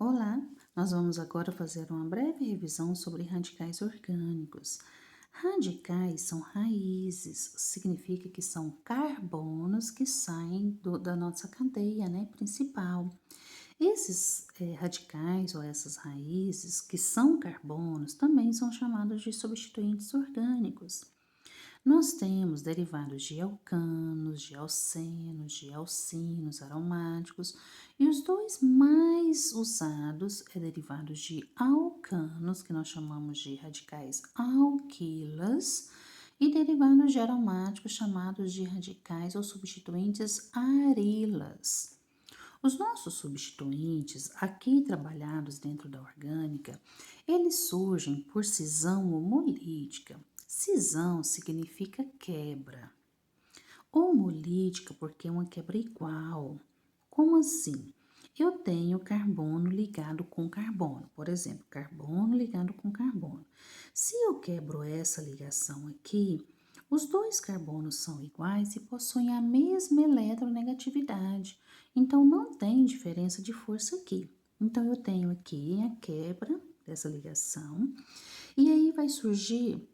Olá, nós vamos agora fazer uma breve revisão sobre radicais orgânicos. Radicais são raízes, significa que são carbonos que saem da nossa cadeia, principal. Esses radicais ou essas raízes que são carbonos também são chamados de substituintes orgânicos. Nós temos derivados de alcanos, de alcenos, de alcinos aromáticos, e os dois mais usados é derivados de alcanos, que nós chamamos de radicais alquilas, e derivados de aromáticos chamados de radicais ou substituintes arilas. Os nossos substituintes, aqui trabalhados dentro da orgânica, eles surgem por cisão homolítica. Cisão significa quebra. Homolítica porque é uma quebra igual. Como assim? Eu tenho carbono ligado com carbono, por exemplo, carbono ligado com carbono. Se eu quebro essa ligação aqui, os dois carbonos são iguais e possuem a mesma eletronegatividade, então não tem diferença de força aqui. Então eu tenho aqui a quebra dessa ligação e aí vai surgir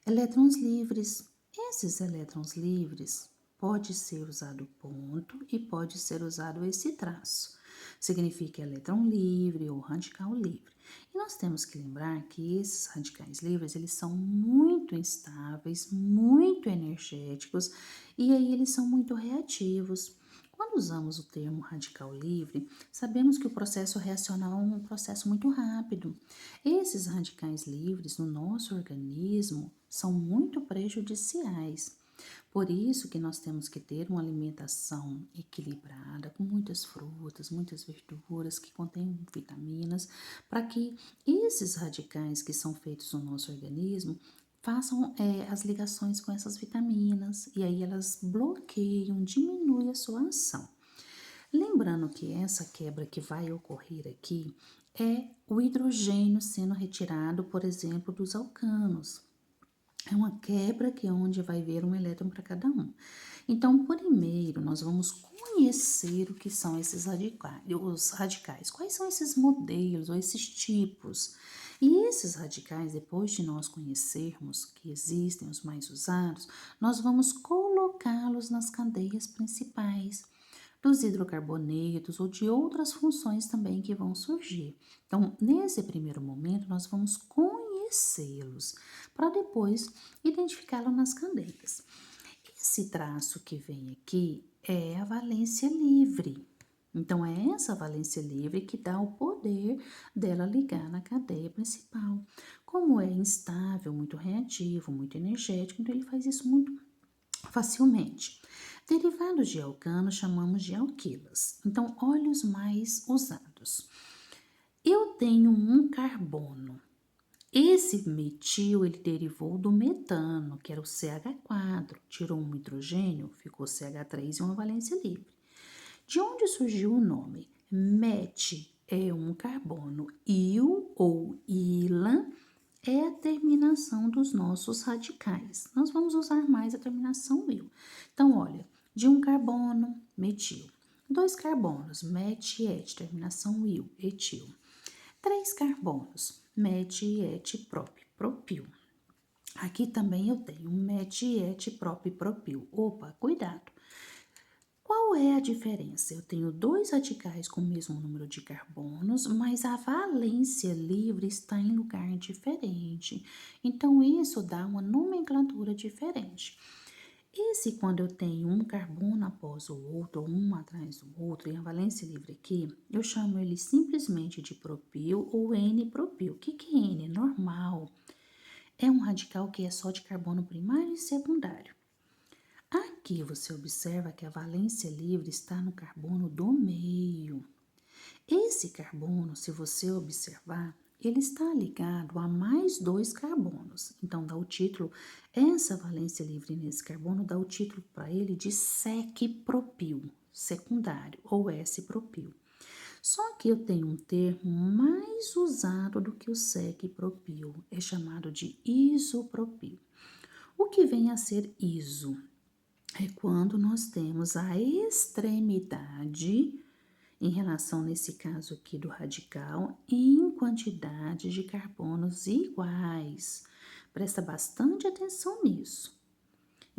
elétrons livres. Esses elétrons livres pode ser usado ponto e pode ser usado esse traço. Significa elétron livre ou radical livre. E nós temos que lembrar que esses radicais livres, eles são muito instáveis, muito energéticos e aí eles são muito reativos. Quando usamos o termo radical livre, sabemos que o processo reacional é um processo muito rápido. Esses radicais livres no nosso organismo são muito prejudiciais. Por isso que nós temos que ter uma alimentação equilibrada, com muitas frutas, muitas verduras que contêm vitaminas, para que esses radicais que são feitos no nosso organismo façam as ligações com essas vitaminas e aí elas bloqueiam, diminuem a sua ação. Lembrando que essa quebra que vai ocorrer aqui é o hidrogênio sendo retirado, por exemplo, dos alcanos. É uma quebra que é onde vai ver um elétron para cada um. Então, primeiro, nós vamos conhecer o que são esses radicais, os radicais. Quais são esses modelos ou esses tipos? E esses radicais, depois de nós conhecermos que existem os mais usados, nós vamos colocá-los nas cadeias principais dos hidrocarbonetos ou de outras funções também que vão surgir. Então, nesse primeiro momento, nós vamos conhecê-los para depois identificá-los nas cadeias. Esse traço que vem aqui é a valência livre. Então, é essa valência livre que dá o poder dela ligar na cadeia principal. Como é instável, muito reativo, muito energético, então ele faz isso muito facilmente. Derivados de alcano chamamos de alquilas. Então, olha os mais usados. Eu tenho um carbono. Esse metil ele derivou do metano, que era o CH4. Tirou um hidrogênio, ficou CH3 e uma valência livre. De onde surgiu o nome? Met é um carbono. Il ou ila é a terminação dos nossos radicais. Nós vamos usar mais a terminação il. Então, olha, de um carbono, metil. Dois carbonos, met e et, terminação il, etil. Três carbonos, met e et, prop, propil. Aqui também eu tenho met e et, prop, propil. Opa, cuidado. Qual é a diferença? Eu tenho dois radicais com o mesmo número de carbonos, mas a valência livre está em lugar diferente. Então, isso dá uma nomenclatura diferente. Esse, quando eu tenho um carbono após o outro, ou um atrás do outro, e a valência livre aqui, eu chamo ele simplesmente de propil ou N-propil. O que é N? Normal. É um radical que é só de carbono primário e secundário. Aqui você observa que a valência livre está no carbono do meio. Esse carbono, se você observar, ele está ligado a mais dois carbonos. Então, dá o título, essa valência livre nesse carbono dá o título para ele de sec-propil, secundário, ou S-propil. Só que eu tenho um termo mais usado do que o sec-propil, é chamado de isopropil. O que vem a ser iso? É quando nós temos a extremidade em relação, nesse caso aqui do radical, em quantidade de carbonos iguais. Presta bastante atenção nisso.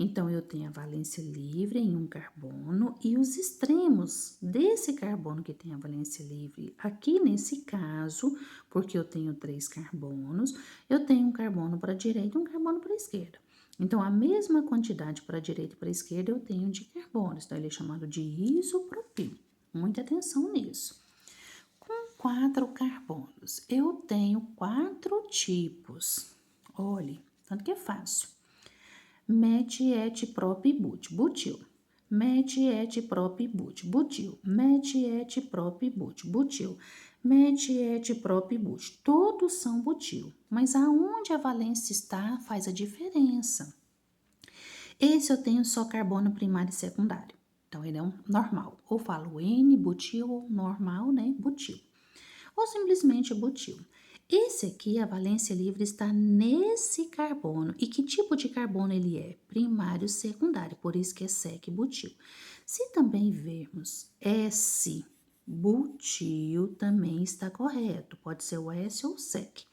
Então, eu tenho a valência livre em um carbono e os extremos desse carbono que tem a valência livre. Aqui nesse caso, porque eu tenho 3 carbonos, eu tenho um carbono para a direita e um carbono para a esquerda. Então, a mesma quantidade para a direita e para a esquerda eu tenho de carbonos. Então, ele é chamado de isopropil. Muita atenção nisso. Com 4 carbonos, eu tenho 4 tipos. Olhe, tanto que é fácil. Metietpropibutil, butil. Metietpropibutil, butil. Metietpropibutil, butil. Metietpropibutil. Todos são butil, mas aonde a valência está faz a diferença. Esse eu tenho só carbono primário e secundário. Então, ele é um normal. Ou falo N-butil ou normal, né? Butil. Ou simplesmente butil. Esse aqui, a valência livre está nesse carbono. E que tipo de carbono ele é? Primário e secundário, por isso que é sec-butil. Se também vermos S-butil, também está correto. Pode ser o S ou o sec.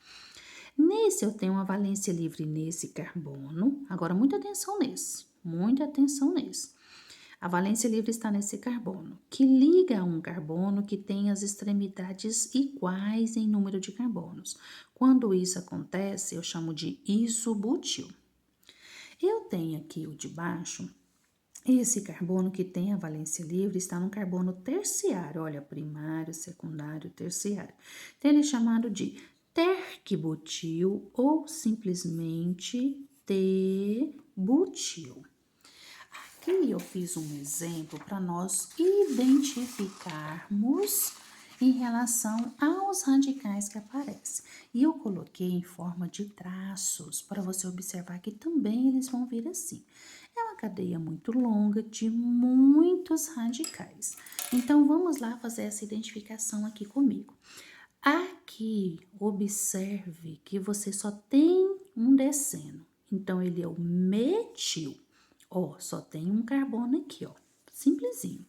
Nesse eu tenho uma valência livre nesse carbono. Agora, muita atenção nesse. Muita atenção nesse. A valência livre está nesse carbono, que liga a um carbono que tem as extremidades iguais em número de carbonos. Quando isso acontece, eu chamo de isobutil. Eu tenho aqui o de baixo, esse carbono que tem a valência livre está no carbono terciário, olha, primário, secundário, terciário. Então, ele é chamado de terquibutil ou simplesmente T-butil. Aqui eu fiz um exemplo para nós identificarmos em relação aos radicais que aparecem. E eu coloquei em forma de traços para você observar que também eles vão vir assim. É uma cadeia muito longa de muitos radicais. Então, vamos lá fazer essa identificação aqui comigo. Aqui, observe que você só tem um deceno. Então, ele é o metil. Ó, só tem um carbono aqui, ó, simplesinho.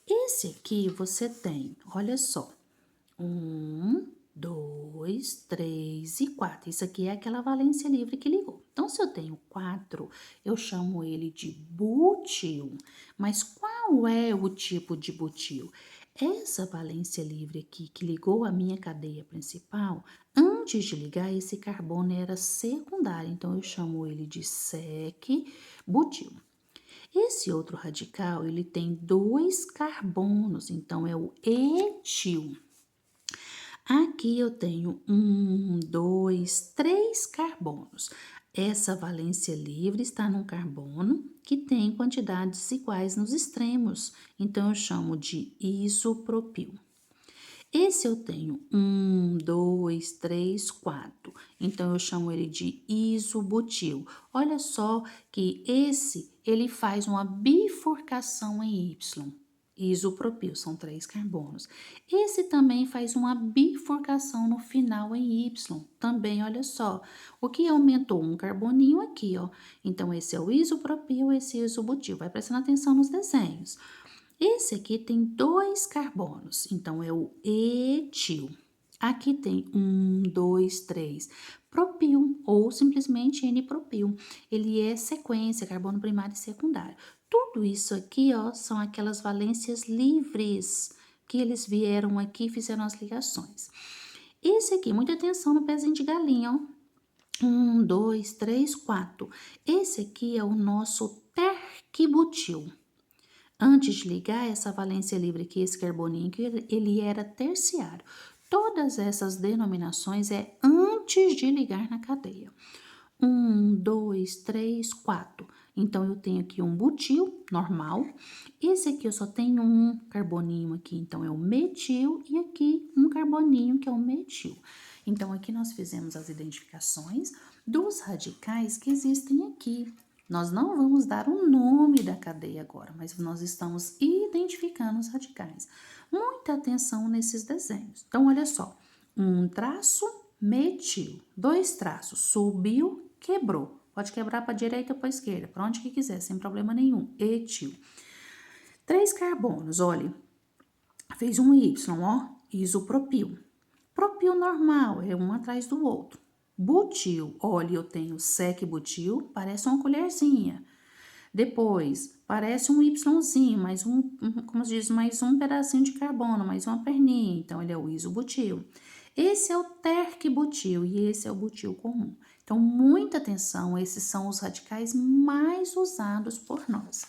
Esse aqui você tem, olha só, 1, 2, 3 e 4. Isso aqui é aquela valência livre que ligou. Então, se eu tenho 4, eu chamo ele de butil. Mas qual é o tipo de butil? Essa valência livre aqui que ligou a minha cadeia principal, antes de ligar, esse carbono era secundário. Então, eu chamo ele de sec-butil. Esse outro radical, ele tem 2 carbonos, então é o etil. Aqui eu tenho 1, 2, 3 carbonos. Essa valência livre está num carbono que tem quantidades iguais nos extremos, então eu chamo de isopropil. Esse eu tenho 1, 2, 3, 4. Então, eu chamo ele de isobutil. Olha só que ele faz uma bifurcação em Y. Isopropil, são 3 carbonos. Esse também faz uma bifurcação no final em Y. Também, olha só, o que aumentou um carboninho aqui, ó. Então, esse é o isopropil, esse é o isobutil. Vai prestando atenção nos desenhos. Esse aqui tem 2 carbonos, então é o etil. Aqui tem 1, 2, 3, propil ou simplesmente N-propil. Ele é sequência, carbono primário e secundário. Tudo isso aqui, ó, são aquelas valências livres que eles vieram aqui e fizeram as ligações. Esse aqui, muita atenção no pezinho de galinha, ó. 1, 2, 3, 4. Esse aqui é o nosso terquibutil. Antes de ligar essa valência livre aqui, esse carboninho aqui, ele era terciário. Todas essas denominações é antes de ligar na cadeia. 1, 2, 3, 4. Então, eu tenho aqui um butil normal. Esse aqui eu só tenho um carboninho aqui, então é o metil. E aqui um carboninho que é o metil. Então, aqui nós fizemos as identificações dos radicais que existem aqui. Nós não vamos dar o nome da cadeia agora, mas nós estamos identificando os radicais. Muita atenção nesses desenhos. Então, olha só. Um traço, metil. 2 traços, subiu, quebrou. Pode quebrar para a direita ou para a esquerda, para onde que quiser, sem problema nenhum. Etil. 3 carbonos, olha. fez um Y, ó, isopropil. Propil normal, é um atrás do outro. Butil, olha, eu tenho sec-butil, parece uma colherzinha. Depois, parece um Yzinho, mais como se diz, mais um pedacinho de carbono, mais uma perninha. Então, ele é o isobutil. Esse é o terc-butil e esse é o butil comum. Então, muita atenção, esses são os radicais mais usados por nós.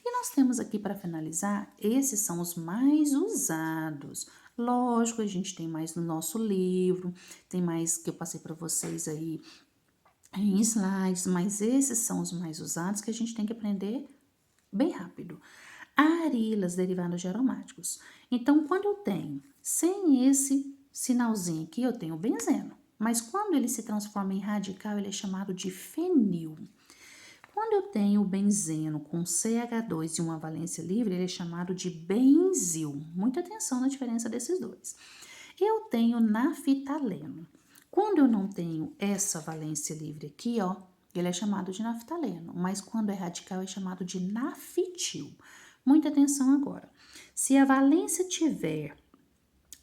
E nós temos aqui para finalizar, esses são os mais usados. Lógico, a gente tem mais no nosso livro, tem mais que eu passei para vocês aí em slides, mas esses são os mais usados que a gente tem que aprender bem rápido. Arilas, derivados de aromáticos. Então, quando eu tenho sem esse sinalzinho aqui, eu tenho benzeno. Mas quando ele se transforma em radical, ele é chamado de fenil. Quando eu tenho o benzeno com CH2 e uma valência livre, ele é chamado de benzil. Muita atenção na diferença desses dois. Eu tenho naftaleno. Quando eu não tenho essa valência livre aqui, ó, ele é chamado de naftaleno, mas quando é radical é chamado de naftil. Muita atenção agora. Se a valência tiver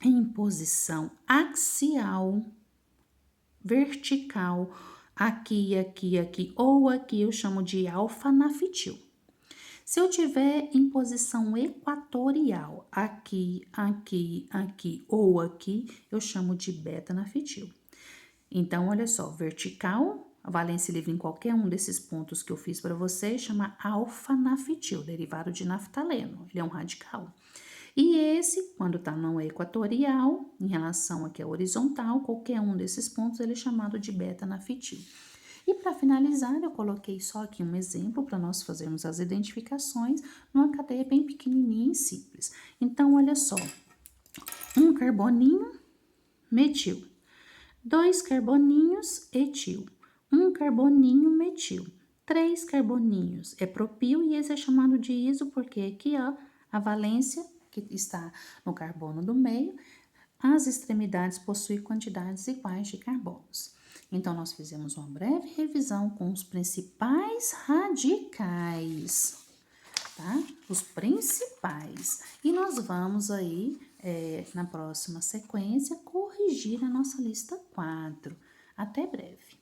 em posição axial, vertical, aqui, ou aqui, eu chamo de alfa-naftil. Se eu tiver em posição equatorial, aqui, ou aqui, eu chamo de beta-naftil. Então, olha só, vertical, a valência livre em qualquer um desses pontos que eu fiz para você, chama alfa-naftil, derivado de naftaleno, ele é um radical. E esse, quando está não equatorial, em relação aqui à horizontal, qualquer um desses pontos ele é chamado de beta-naftil. E para finalizar, eu coloquei só aqui um exemplo para nós fazermos as identificações numa cadeia bem pequenininha e simples. Então, olha só, um carboninho, metil, dois carboninhos, etil, um carboninho, metil, três carboninhos, é propil e esse é chamado de iso porque aqui, ó, a valência que está no carbono do meio, as extremidades possuem quantidades iguais de carbonos. Então, nós fizemos uma breve revisão com os principais radicais, tá? Os principais. E nós vamos aí, na próxima sequência, corrigir a nossa lista 4. Até breve.